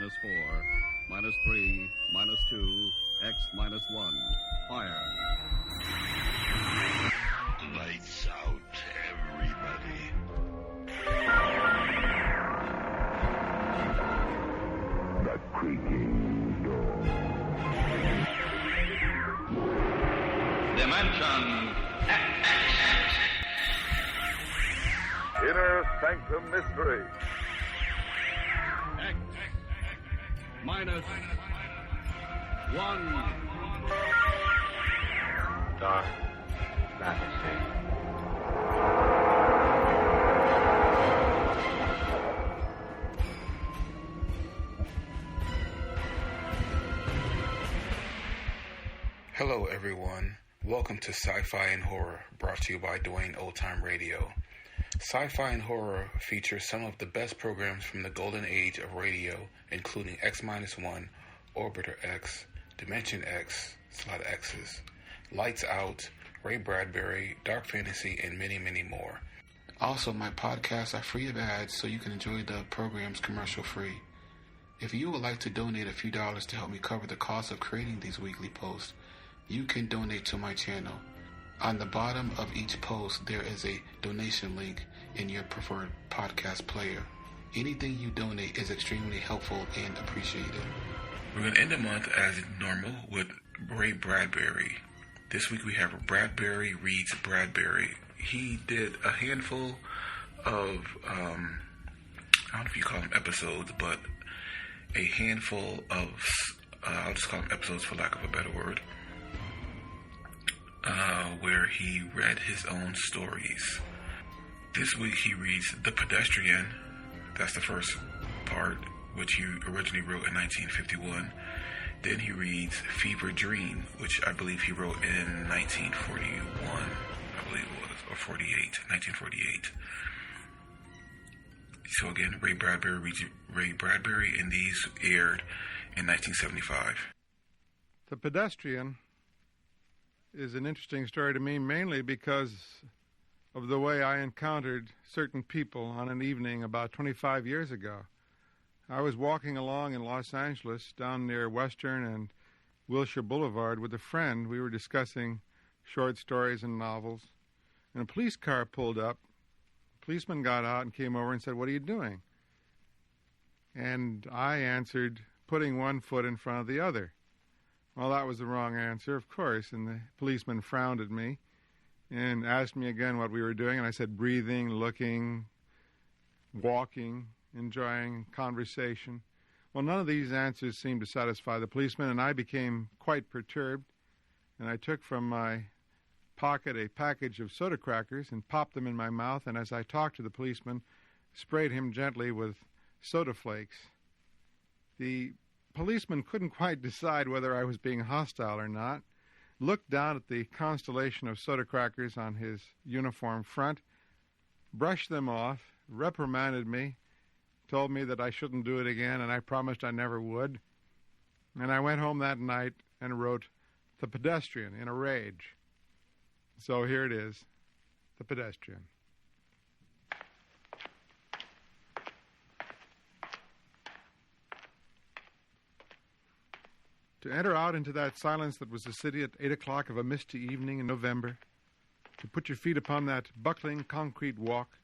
minus 4, minus 3, minus 2, X minus 1. Fire. Lights out, everybody. The creaking door. Dimension X. Inner Sanctum Mystery. X minus 1. Dark fantasy. Hello everyone, welcome to Sci-Fi and Horror, brought to you by Dwayne Old Time Radio. Sci-Fi and Horror features some of the best programs from the golden age of radio, including X-1, Orbiter X, Dimension X, Slot X's, Lights Out, Ray Bradbury, Dark Fantasy, and many, many more. Also, my podcasts are free of ads, so you can enjoy the programs commercial-free. If you would like to donate a few dollars to help me cover the cost of creating these weekly posts, you can donate to my channel. On the bottom of each post, there is a donation link in your preferred podcast player. Anything you donate is extremely helpful and appreciated. We're going to end the month as normal with Ray Bradbury. This week we have Bradbury-Reads-Bradbury. He did a handful of, I don't know if you call them episodes, but a handful of, I'll just call them episodes for lack of a better word, where he read his own stories. This week he reads The Pedestrian. That's the first part, which he originally wrote in 1951. Then he reads Fever Dream, which I believe he wrote in 1941. I believe it was, or 1948. So again, Ray Bradbury reads Ray Bradbury, and these aired in 1975. The Pedestrian is an interesting story to me, mainly because of the way I encountered certain people on an evening about 25 years ago. I was walking along in Los Angeles down near Western and Wilshire Boulevard with a friend. We were discussing short stories and novels, and a police car pulled up. A policeman got out and came over and said, "What are you doing?" And I answered, "Putting one foot in front of the other." Well, that was the wrong answer, of course, and the policeman frowned at me and asked me again what we were doing, and I said breathing, looking, walking, enjoying conversation. Well, none of these answers seemed to satisfy the policeman, and I became quite perturbed, and I took from my pocket a package of soda crackers and popped them in my mouth, and as I talked to the policeman, sprayed him gently with soda flakes. The policeman couldn't quite decide whether I was being hostile or not, looked down at the constellation of soda crackers on his uniform front, brushed them off, reprimanded me, told me that I shouldn't do it again, and I promised I never would. And I went home that night and wrote The Pedestrian in a rage. So here it is, The Pedestrian. To enter out into that silence that was the city at 8 o'clock of a misty evening in November, to put your feet upon that buckling concrete walk,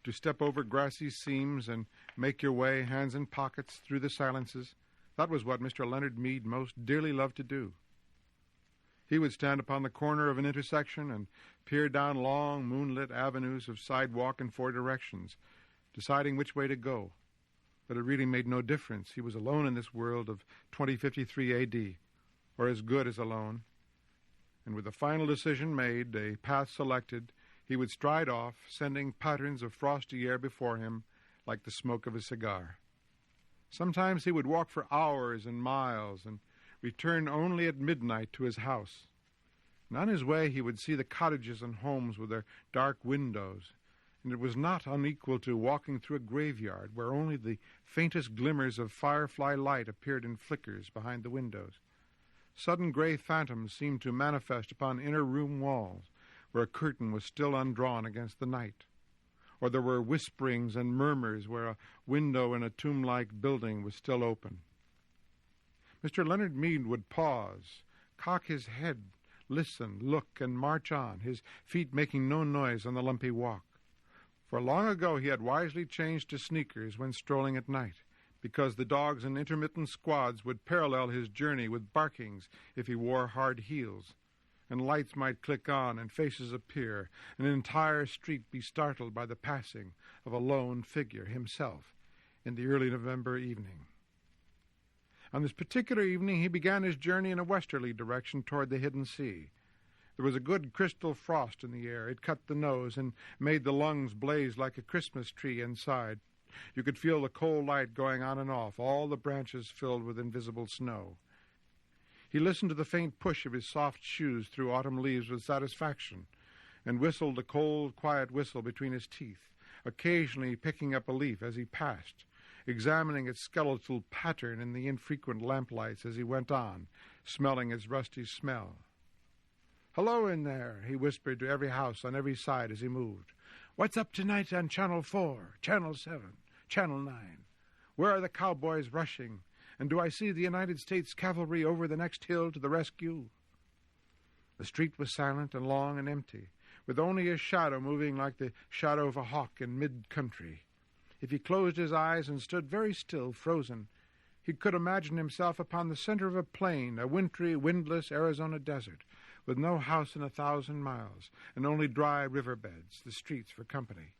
to step over grassy seams and make your way, hands in pockets, through the silences, that was what Mr. Leonard Mead most dearly loved to do. He would stand upon the corner of an intersection and peer down long, moonlit avenues of sidewalk in four directions, deciding which way to go. But it really made no difference. He was alone in this world of 2053 A.D., or as good as alone. And with the final decision made, a path selected, he would stride off, sending patterns of frosty air before him like the smoke of a cigar. Sometimes he would walk for hours and miles and return only at midnight to his house. And on his way he would see the cottages and homes with their dark windows, and it was not unequal to walking through a graveyard where only the faintest glimmers of firefly light appeared in flickers behind the windows. Sudden gray phantoms seemed to manifest upon inner room walls where a curtain was still undrawn against the night. or there were whisperings and murmurs where a window in a tomb-like building was still open. Mr. Leonard Mead would pause, cock his head, listen, look, and march on, his feet making no noise on the lumpy walk. For long ago he had wisely changed to sneakers when strolling at night, because the dogs in intermittent squads would parallel his journey with barkings if he wore hard heels, and lights might click on and faces appear, and an entire street be startled by the passing of a lone figure, himself, in the early November evening. On this particular evening he began his journey in a westerly direction toward the hidden sea. There was a good crystal frost in the air. It cut the nose and made the lungs blaze like a Christmas tree inside. You could feel the cold light going on and off, all the branches filled with invisible snow. He listened to the faint push of his soft shoes through autumn leaves with satisfaction, and whistled a cold, quiet whistle between his teeth, occasionally picking up a leaf as he passed, examining its skeletal pattern in the infrequent lamplights as he went on, smelling its rusty smell. "Hello in there," he whispered to every house on every side as he moved. "What's up tonight on Channel 4, Channel 7, Channel 9? Where are the cowboys rushing? And do I see the United States cavalry over the next hill to the rescue?" The street was silent and long and empty, with only his shadow moving like the shadow of a hawk in mid-country. If he closed his eyes and stood very still, frozen, he could imagine himself upon the center of a plain, a wintry, windless Arizona desert, with no house in 1,000 miles, and only dry riverbeds, the streets for company.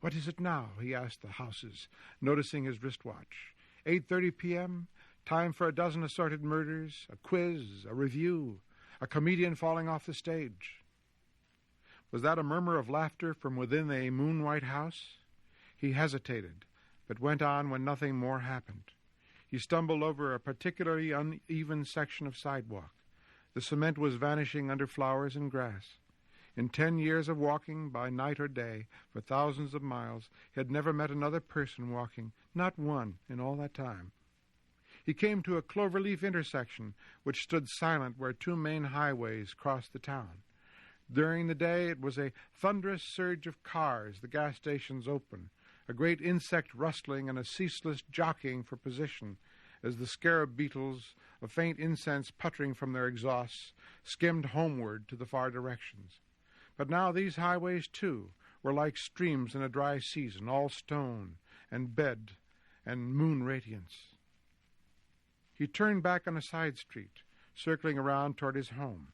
"What is it now?" he asked the houses, noticing his wristwatch. 8:30 p.m., time for a dozen assorted murders, a quiz, a review, a comedian falling off the stage. Was that a murmur of laughter from within a moon-white house? He hesitated, but went on when nothing more happened. He stumbled over a particularly uneven section of sidewalk. The cement was vanishing under flowers and grass. In 10 years of walking, by night or day, for thousands of miles, he had never met another person walking, not one in all that time. He came to a cloverleaf intersection, which stood silent where two main highways crossed the town. During the day it was a thunderous surge of cars, the gas stations open, a great insect rustling and a ceaseless jockeying for position, as the scarab beetles, a faint incense puttering from their exhausts, skimmed homeward to the far directions. But now these highways, too, were like streams in a dry season, all stone and bed and moon radiance. He turned back on a side street, circling around toward his home.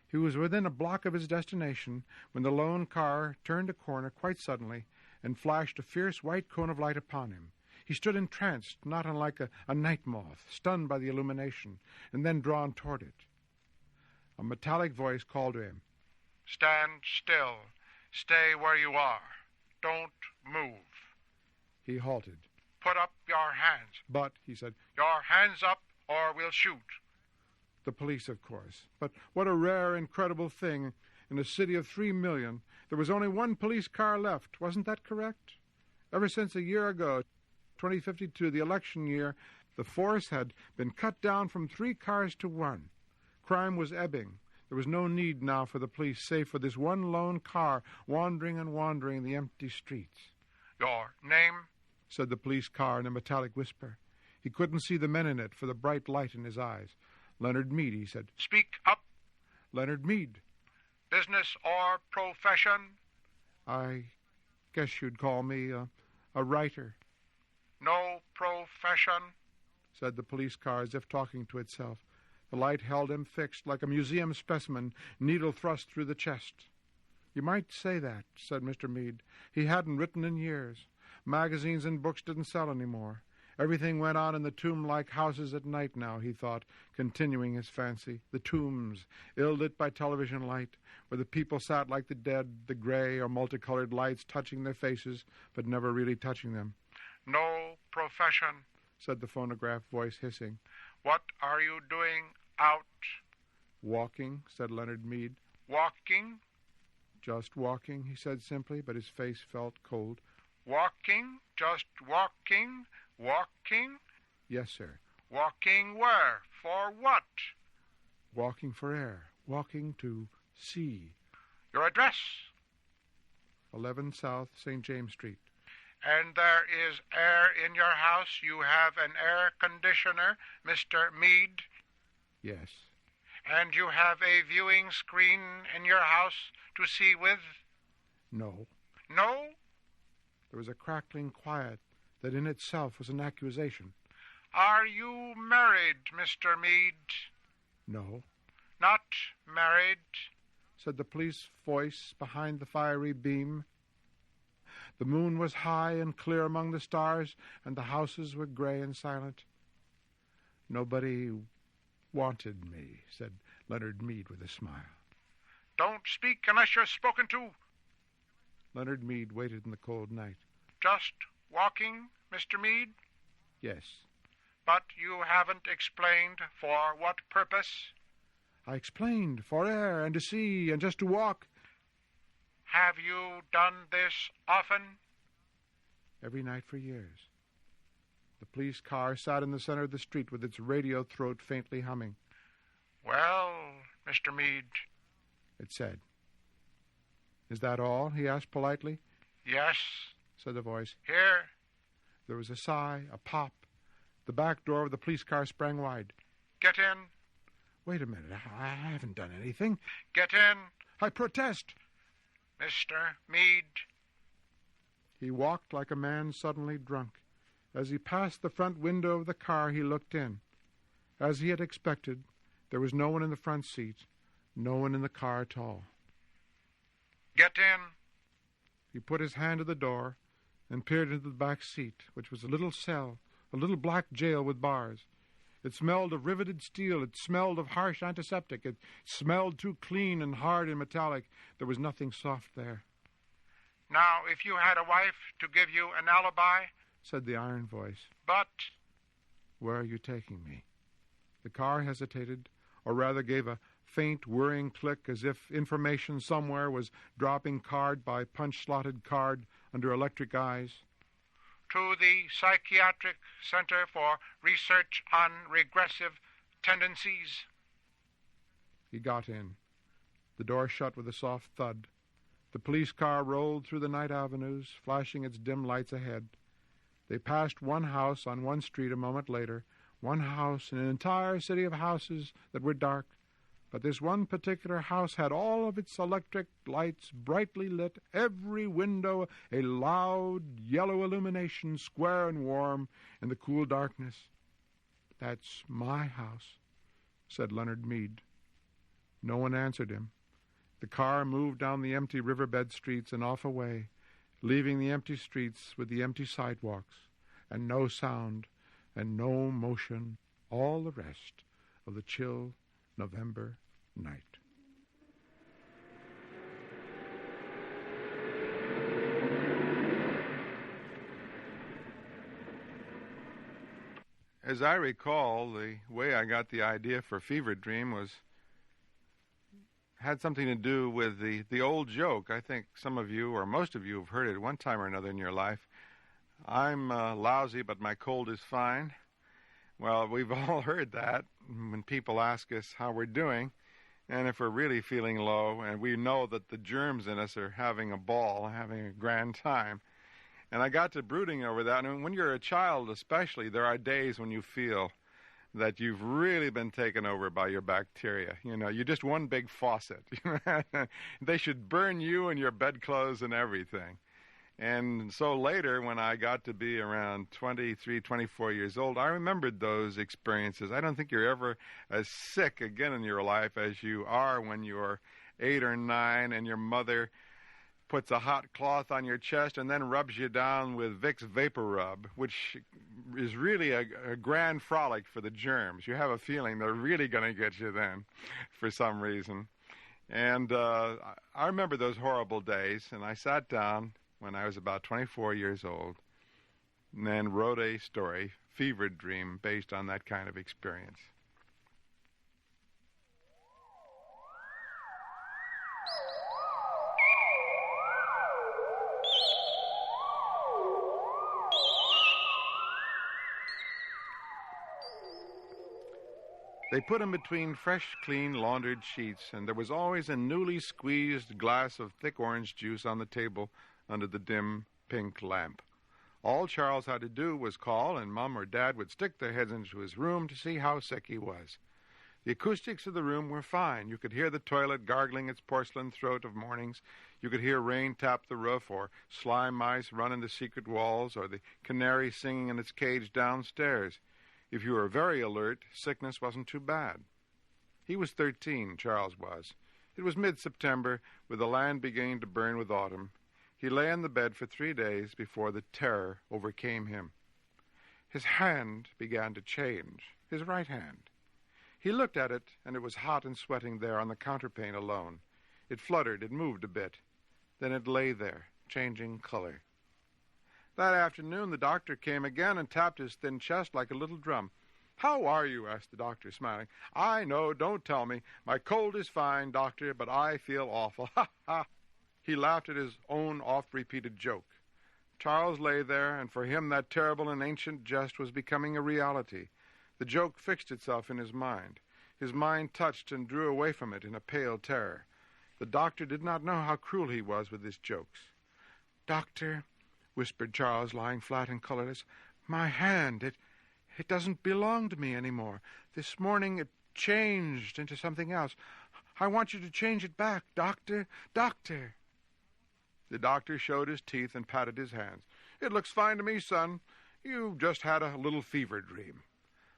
He was within a block of his destination when the lone car turned a corner quite suddenly and flashed a fierce white cone of light upon him. He stood entranced, not unlike a night moth, stunned by the illumination, and then drawn toward it. A metallic voice called to him. "Stand still. Stay where you are. Don't move." He halted. "Put up your hands." "But," he said, "Your hands up or we'll shoot." The police, of course. But what a rare, incredible thing. In a city of 3 million, there was only one police car left. Wasn't that correct? Ever since a year ago, 2052, the election year, the force had been cut down from 3 cars to 1. Crime was ebbing. There was no need now for the police, save for this one lone car wandering and wandering the empty streets. "Your name?" said the police car in a metallic whisper. He couldn't see the men in it for the bright light in his eyes. "Leonard Mead," he said. "Speak up." "Leonard Mead." "Business or profession?" "I guess you'd call me a writer." "No profession?" said the police car as if talking to itself. The light held him fixed like a museum specimen, needle thrust through the chest. "You might say that," said Mr. Mead. He hadn't written in years. Magazines and books didn't sell any more. Everything went on in the tomb-like houses at night now, he thought, continuing his fancy. The tombs, ill-lit by television light, where the people sat like the dead, the gray or multicolored lights touching their faces, but never really touching them. "No profession," said the phonograph voice, hissing. "What are you doing out?" "Walking," said Leonard Mead. "Walking?" "Just walking," he said simply, but his face felt cold. "Walking? Just walking? Walking?" "Yes, sir." "Walking where? For what?" "Walking for air. Walking to sea." "Your address?" 11 South St. James Street. And there is air in your house? You have an air conditioner, Mr. Meade? Yes. And you have a viewing screen in your house to see with? No. No? There was a crackling quiet that in itself was an accusation. Are you married, Mr. Meade? No, Not married? said the police voice behind the fiery beam. The moon was high and clear among the stars, and the houses were gray and silent. Nobody wanted me, said Leonard Meade with a smile. Don't speak unless you're spoken to. Leonard Meade waited in the cold night. Just walking, Mr. Meade? Yes. But you haven't explained for what purpose? I explained, for air and to see and just to walk. Have you done this often? Every night for years. The police car sat in the center of the street with its radio throat faintly humming. Well, Mr. Meade. It said. Is that all? He asked politely. Yes. Said the voice. Here. There was a sigh, a pop. The back door of the police car sprang wide. Get in. Wait a minute. I haven't done anything. Get in. I protest. Mr. Meade. He walked like a man suddenly drunk. As he passed the front window of the car, he looked in. As he had expected, there was no one in the front seat, no one in the car at all. Get in. He put his hand to the door and peered into the back seat, which was a little cell, a little black jail with bars. It smelled of riveted steel. It smelled of harsh antiseptic. It smelled too clean and hard and metallic. There was nothing soft there. Now, if you had a wife to give you an alibi, said the iron voice. But... Where are you taking me? The car hesitated, or rather gave a faint whirring click as if information somewhere was dropping card by punch-slotted card under electric eyes. To the Psychiatric Center for Research on Regressive Tendencies. He got in. The door shut with a soft thud. The police car rolled through the night avenues, flashing its dim lights ahead. They passed one house on one street a moment later, one house in an entire city of houses that were dark. But this one particular house had all of its electric lights brightly lit, every window a loud yellow illumination, square and warm in the cool darkness. That's my house, said Leonard Meade. No one answered him. The car moved down the empty riverbed streets and off away, leaving the empty streets with the empty sidewalks, and no sound and no motion, all the rest of the chill November night. As I recall, the way I got the idea for Fever Dream had something to do with the old joke. I think some of you, or most of you, have heard it one time or another in your life. I'm lousy, but my cold is fine. Well, we've all heard that when people ask us how we're doing, and if we're really feeling low, and we know that the germs in us are having a ball, having a grand time. And I got to brooding over that, and when you're a child especially, there are days when you feel that you've really been taken over by your bacteria. You know, you're just one big faucet. They should burn you and your bedclothes and everything. And so later, when I got to be around 23, 24 years old, I remembered those experiences. I don't think you're ever as sick again in your life as you are when you're 8 or 9 and your mother puts a hot cloth on your chest and then rubs you down with Vicks Vapor Rub, which is really a grand frolic for the germs. You have a feeling they're really going to get you then for some reason. And I remember those horrible days, and I sat down when I was about 24 years old and then wrote a story, Fever Dream, based on that kind of experience. They put him between fresh, clean, laundered sheets, and there was always a newly squeezed glass of thick orange juice on the table under the dim pink lamp. All Charles had to do was call, and Mom or Dad would stick their heads into his room to see how sick he was. The acoustics of the room were fine. You could hear the toilet gargling its porcelain throat of mornings. You could hear rain tap the roof, or slime mice run in the secret walls, or the canary singing in its cage downstairs. If you were very alert, sickness wasn't too bad. He was 13, Charles was. It was mid-September, with the land beginning to burn with autumn. He lay in the bed for 3 days before the terror overcame him. His hand began to change, his right hand. He looked at it, and it was hot and sweating there on the counterpane alone. It fluttered, it moved a bit. Then it lay there, changing color. That afternoon, the doctor came again and tapped his thin chest like a little drum. "How are you?" asked the doctor, smiling. "I know, don't tell me. My cold is fine, doctor, but I feel awful. Ha, ha." He laughed at his own oft-repeated joke. Charles lay there, and for him that terrible and ancient jest was becoming a reality. The joke fixed itself in his mind. His mind touched and drew away from it in a pale terror. The doctor did not know how cruel he was with his jokes. "Doctor," whispered Charles, lying flat and colorless, "my hand, it doesn't belong to me anymore. This morning it changed into something else. I want you to change it back, doctor, doctor." The doctor showed his teeth and patted his hands. "It looks fine to me, son. You just had a little fever dream."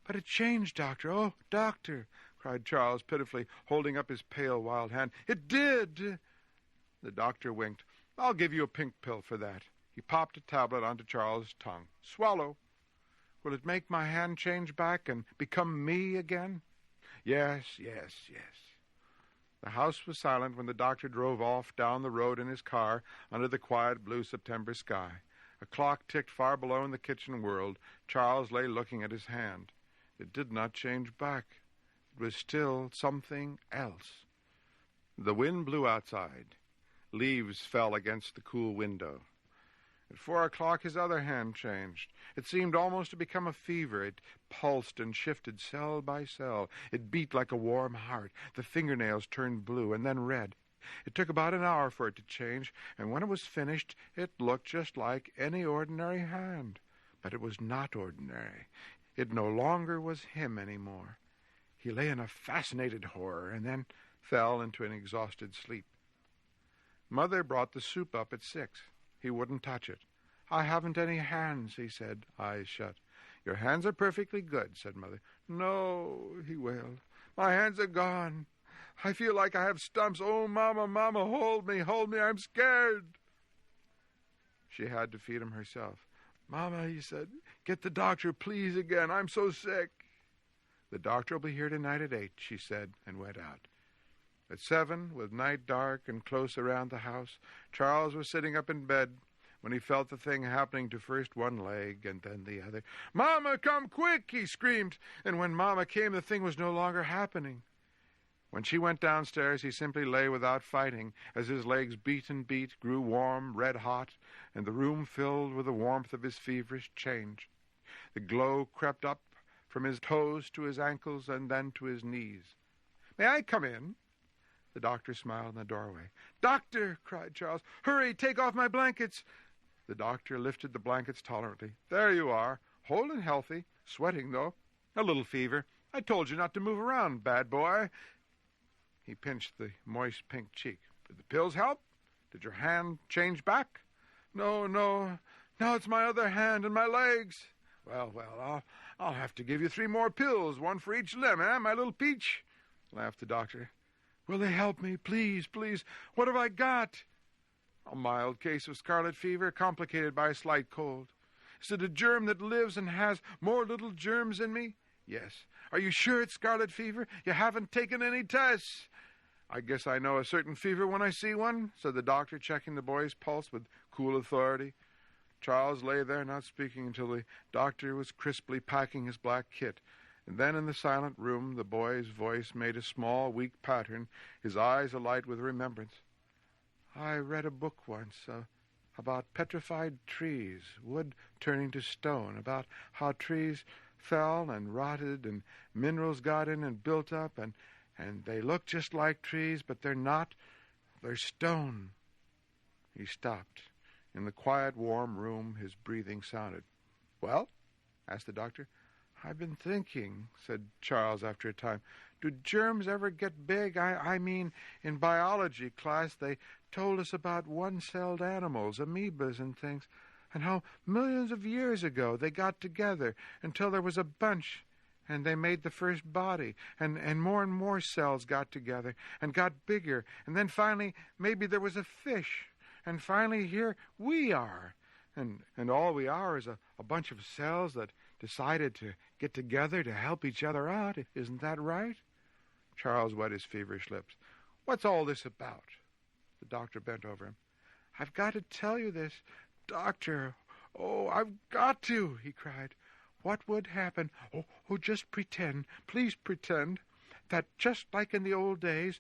"But it changed, doctor. Oh, doctor," cried Charles pitifully, holding up his pale, wild hand. "It did." The doctor winked. "I'll give you a pink pill for that." He popped a tablet onto Charles' tongue. "Swallow." "Will it make my hand change back and become me again?" "Yes, yes, yes." The house was silent when the doctor drove off down the road in his car under the quiet blue September sky. A clock ticked far below in the kitchen world. Charles lay looking at his hand. It did not change back. It was still something else. The wind blew outside. Leaves fell against the cool window. At 4 o'clock his other hand changed. It seemed almost to become a fever. It pulsed and shifted cell by cell. It beat like a warm heart. The fingernails turned blue and then red. It took about an hour for it to change, and when it was finished, it looked just like any ordinary hand. But it was not ordinary. It no longer was him anymore. He lay in a fascinated horror and then fell into an exhausted sleep. Mother brought the soup up at 6. He wouldn't touch it. "I haven't any hands," he said, eyes shut. "Your hands are perfectly good," said Mother. "No," he wailed. "My hands are gone. I feel like I have stumps. Oh, Mama, Mama, hold me, I'm scared." She had to feed him herself. "Mama," he said, "get the doctor, please, again. I'm so sick." "The doctor will be here tonight at 8, she said, and went out. At 7, with night dark and close around the house, Charles was sitting up in bed when he felt the thing happening to first one leg and then the other. "Mama, come quick!" he screamed, and when Mama came, the thing was no longer happening. When she went downstairs, he simply lay without fighting, as his legs beat and beat, grew warm, red-hot, and the room filled with the warmth of his feverish change. The glow crept up from his toes to his ankles and then to his knees. "May I come in?" The doctor smiled in the doorway. "Doctor!" cried Charles. "Hurry, take off my blankets!" The doctor lifted the blankets tolerantly. "There you are, whole and healthy, sweating, though. A little fever. I told you not to move around, bad boy." He pinched the moist pink cheek. "Did the pills help? Did your hand change back?" No, now it's my other hand and my legs." Well, I'll have to give you 3 more pills, 1 for each limb, my little peach?" laughed the doctor. "Will they help me? Please, please. What have I got?" "A mild case of scarlet fever, complicated by a slight cold." "Is it a germ that lives and has more little germs in me?" "Yes." "Are you sure it's scarlet fever? You haven't taken any tests?" "I guess I know a certain fever when I see one," said the doctor, checking the boy's pulse with cool authority. Charles lay there, not speaking, until the doctor was crisply packing his black kit. And then in the silent room, the boy's voice made a small, weak pattern, his eyes alight with remembrance. "I read a book once about petrified trees, wood turning to stone, about how trees fell and rotted, and minerals got in and built up, and they look just like trees, but they're not. They're stone. He stopped. In the quiet, warm room, his breathing sounded. "Well?" asked the doctor. "I've been thinking," said Charles after a time. "Do germs ever get big? I mean, in biology class they told us about one-celled animals, amoebas and things, and how millions of years ago they got together until there was a bunch, and they made the first body, and more cells got together and got bigger, and then finally maybe there was a fish, and finally here we are, and all we are is a bunch of cells that decided to get together to help each other out. Isn't that right?" Charles wet his feverish lips. "What's all this about?" The doctor bent over him. "I've got to tell you this, Doctor. Oh, I've got to," he cried. "What would happen? Oh, just pretend, please pretend, that just like in the old days,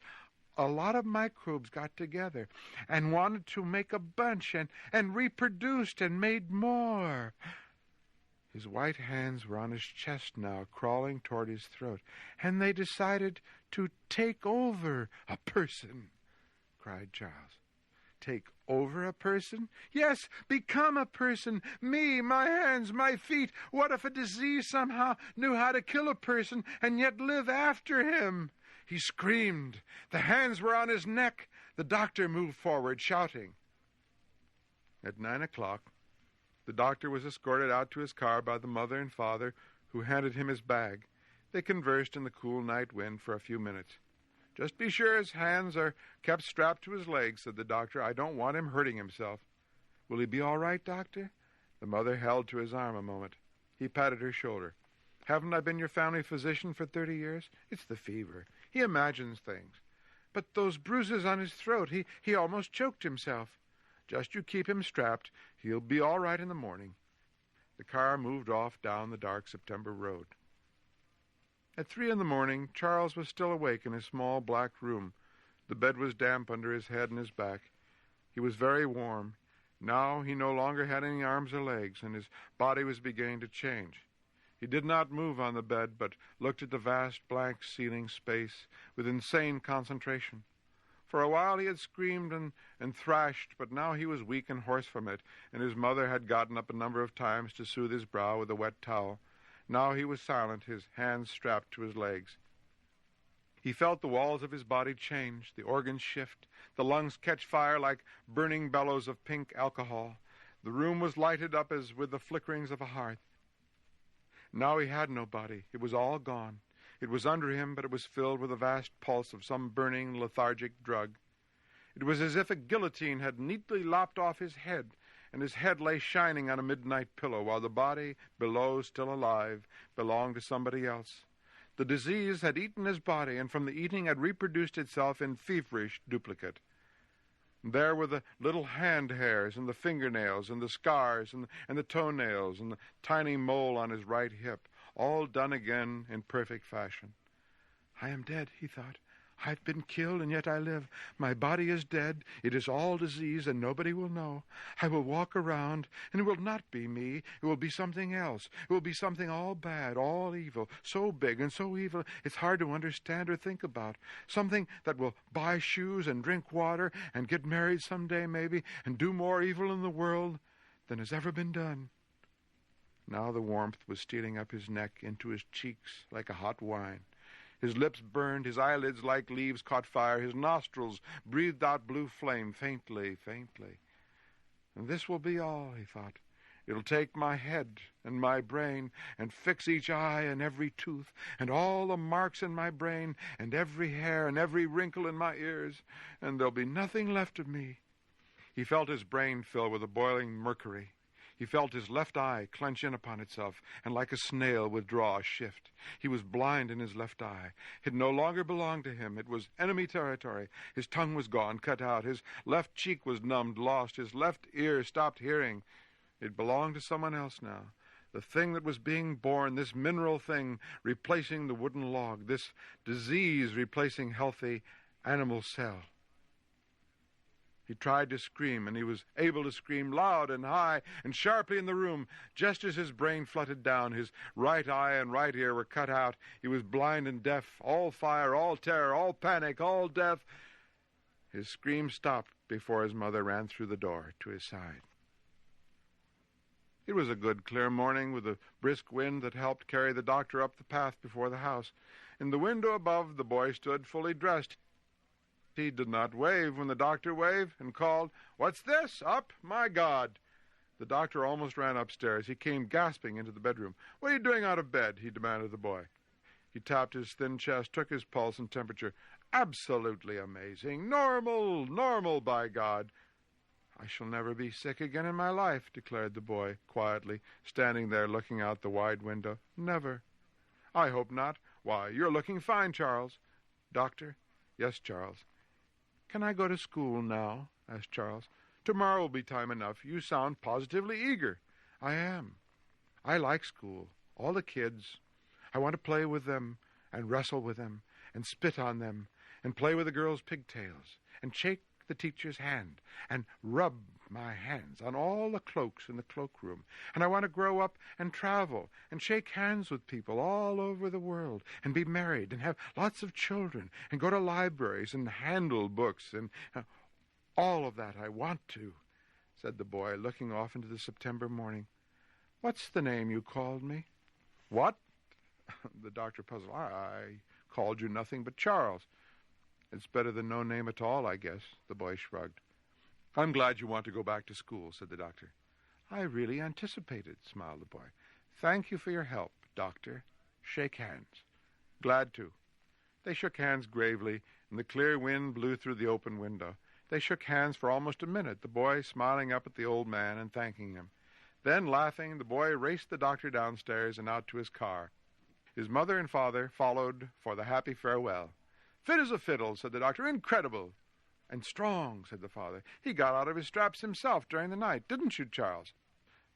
a lot of microbes got together and wanted to make a bunch and reproduced and made more." His white hands were on his chest now, crawling toward his throat. "And they decided to take over a person," cried Charles. "Take over a person?" "Yes, become a person. Me, my hands, my feet. What if a disease somehow knew how to kill a person and yet live after him?" He screamed. The hands were on his neck. The doctor moved forward, shouting. At 9 o'clock, the doctor was escorted out to his car by the mother and father, who handed him his bag. They conversed in the cool night wind for a few minutes. "Just be sure his hands are kept strapped to his legs," said the doctor. "I don't want him hurting himself." "Will he be all right, doctor?" The mother held to his arm a moment. He patted her shoulder. "Haven't I been your family physician for 30 years? It's the fever. He imagines things. But those bruises on his throat, he almost choked himself. Just you keep him strapped. He'll be all right in the morning." The car moved off down the dark September road. At 3 in the morning, Charles was still awake in his small black room. The bed was damp under his head and his back. He was very warm. Now he no longer had any arms or legs, and his body was beginning to change. He did not move on the bed, but looked at the vast blank ceiling space with insane concentration. For a while he had screamed and thrashed, but now he was weak and hoarse from it, and his mother had gotten up a number of times to soothe his brow with a wet towel. Now he was silent, his hands strapped to his legs. He felt the walls of his body change, the organs shift, the lungs catch fire like burning bellows of pink alcohol. The room was lighted up as with the flickerings of a hearth. Now he had no body. It was all gone. It was under him, but it was filled with a vast pulse of some burning, lethargic drug. It was as if a guillotine had neatly lopped off his head, and his head lay shining on a midnight pillow, while the body, below, still alive, belonged to somebody else. The disease had eaten his body, and from the eating had reproduced itself in feverish duplicate. There were the little hand hairs and the fingernails and the scars and the toenails and the tiny mole on his right hip, all done again in perfect fashion. "I am dead," he thought. "I've been killed, and yet I live. My body is dead. It is all disease, and nobody will know. I will walk around, and it will not be me. It will be something else. It will be something all bad, all evil, so big and so evil it's hard to understand or think about. Something that will buy shoes and drink water and get married someday, maybe, and do more evil in the world than has ever been done." Now the warmth was stealing up his neck into his cheeks like a hot wine. His lips burned, his eyelids like leaves caught fire, his nostrils breathed out blue flame, faintly, faintly. "And this will be all," he thought. "It'll take my head and my brain and fix each eye and every tooth and all the marks in my brain and every hair and every wrinkle in my ears, and there'll be nothing left of me." He felt his brain fill with a boiling mercury. He felt his left eye clench in upon itself and like a snail withdraw, shift. He was blind in his left eye. It no longer belonged to him. It was enemy territory. His tongue was gone, cut out. His left cheek was numbed, lost. His left ear stopped hearing. It belonged to someone else now. The thing that was being born, this mineral thing replacing the wooden log, this disease replacing healthy animal cell. He tried to scream, and he was able to scream loud and high and sharply in the room, just as his brain flooded down. His right eye and right ear were cut out. He was blind and deaf, all fire, all terror, all panic, all death. His scream stopped before his mother ran through the door to his side. It was a good, clear morning with a brisk wind that helped carry the doctor up the path before the house. In the window above, the boy stood fully dressed. He did not wave when the doctor waved and called, "What's this? Up? My God!" The doctor almost ran upstairs. He came gasping into the bedroom. "What are you doing out of bed?" he demanded of the boy. He tapped his thin chest, took his pulse and temperature. "Absolutely amazing. Normal, by God." "I shall never be sick again in my life," declared the boy quietly, standing there looking out the wide window. "Never." "I hope not." "Why, you're looking fine, Charles." "Doctor?" "Yes, Charles." "Can I go to school now?" asked Charles. "Tomorrow will be time enough. You sound positively eager." "I am. I like school. All the kids. I want to play with them and wrestle with them and spit on them and play with the girls' pigtails and shake the teacher's hand and rub my hands on all the cloaks in the cloakroom. And I want to grow up and travel and shake hands with people all over the world and be married and have lots of children and go to libraries and handle books and all of that I want to," said the boy, looking off into the September morning. "What's the name you called me?" "What?" The doctor puzzled. I called you nothing but Charles." "It's better than no name at all, I guess," the boy shrugged. "I'm glad you want to go back to school," said the doctor. "I really anticipate it," smiled the boy. "Thank you for your help, doctor. Shake hands." "Glad to." They shook hands gravely, and the clear wind blew through the open window. They shook hands for almost a minute, the boy smiling up at the old man and thanking him. Then, laughing, the boy raced the doctor downstairs and out to his car. His mother and father followed for the happy farewell. "Fit as a fiddle," said the doctor. "Incredible." "And strong," said the father. "He got out of his straps himself during the night. Didn't you, Charles?"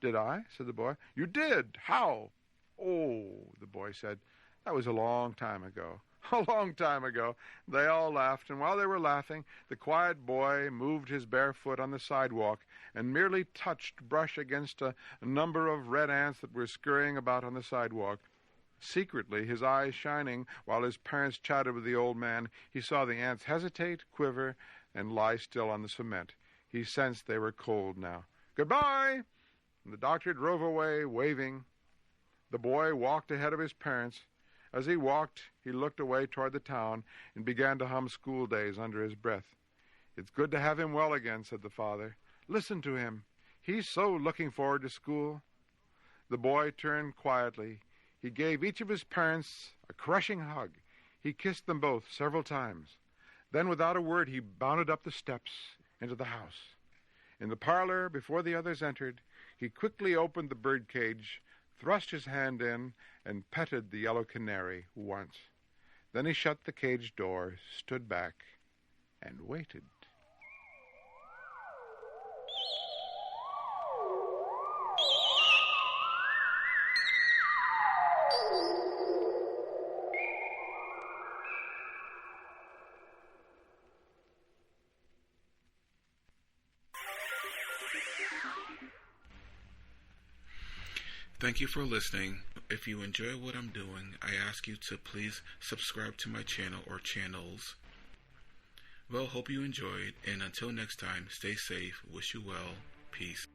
"Did I?" said the boy. "You did. How?" "Oh," the boy said, "that was a long time ago." "A long time ago." They all laughed, and while they were laughing, the quiet boy moved his bare foot on the sidewalk and merely touched brush against a number of red ants that were scurrying about on the sidewalk. Secretly, his eyes shining, while his parents chatted with the old man, he saw the ants hesitate, quiver, and lie still on the cement. He sensed they were cold now. "Goodbye!" And the doctor drove away, waving. The boy walked ahead of his parents. As he walked, he looked away toward the town and began to hum school days under his breath. "It's good to have him well again," said the father. "Listen to him. He's so looking forward to school." The boy turned quietly. He gave each of his parents a crushing hug. He kissed them both several times. Then, without a word, he bounded up the steps into the house. In the parlor, before the others entered, he quickly opened the birdcage, thrust his hand in, and petted the yellow canary once. Then he shut the cage door, stood back, and waited. Thank you for listening. If you enjoy what I'm doing, I ask you to please subscribe to my channel or channels. Well, hope you enjoyed, and until next time, stay safe, wish you well, peace.